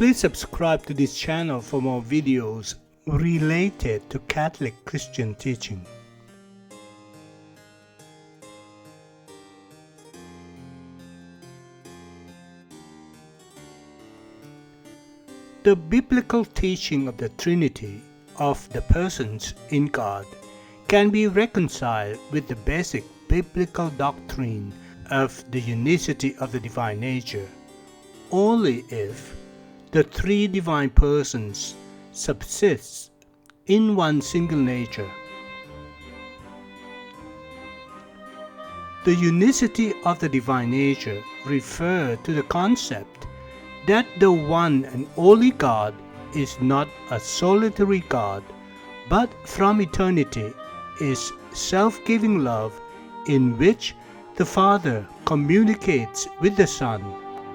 Please subscribe to this channel for more videos related to Catholic Christian teaching. The biblical teaching of the Trinity of the persons in God can be reconciled with the basic biblical doctrine of the unicity of the divine nature only if the three divine persons subsist in one single nature. The unicity of the divine nature refers to the concept that the one and only God is not a solitary God, but from eternity is self-giving love in which the Father communicates with the Son,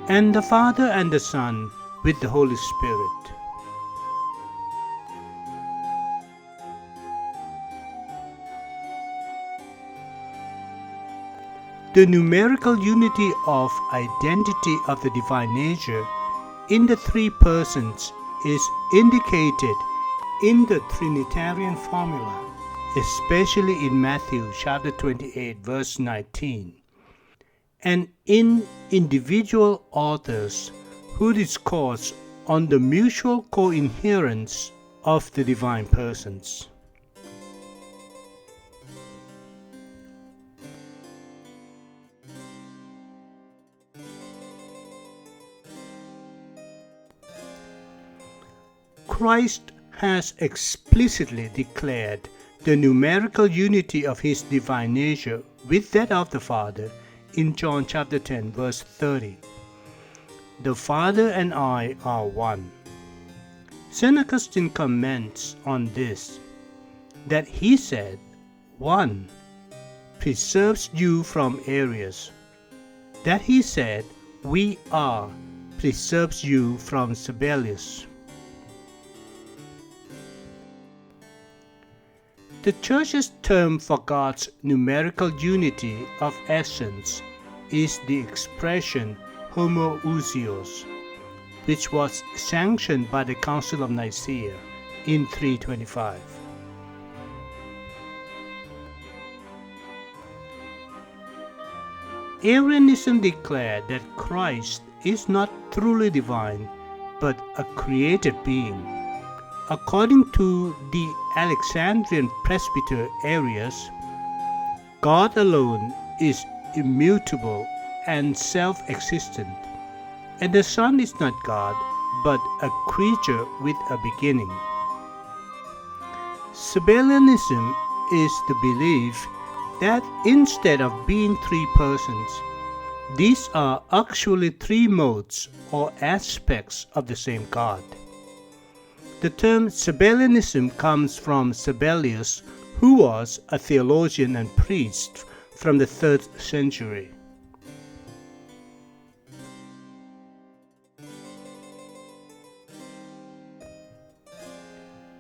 and the Father and the Son with the Holy Spirit. The numerical unity of identity of the divine nature in the three persons is indicated in the Trinitarian formula, especially in Matthew chapter 28 verse 19, and in individual authors who discourse on the mutual coherence of the divine persons. Christ has explicitly declared the numerical unity of his divine nature with that of the Father in John chapter 10 verse 30. The Father and I are one. St. Augustine comments on this, that he said, one preserves you from errors. That he said, we are, preserves you from Sibelius. The Church's term for God's numerical unity of essence is the expression homoousios, which was sanctioned by the Council of Nicaea in 325. Arianism declared that Christ is not truly divine, but a created being. According to the Alexandrian presbyter Arius, God alone is immutable and self-existent, and the Son is not God, but a creature with a beginning. Sabellianism is the belief that instead of being three persons, these are actually three modes or aspects of the same God. The term Sabellianism comes from Sibelius, who was a theologian and priest from the 3rd century.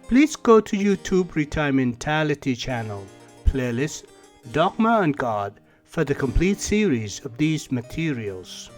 Please go to YouTube Retimentality channel, playlist Dogma and God for the complete series of these materials.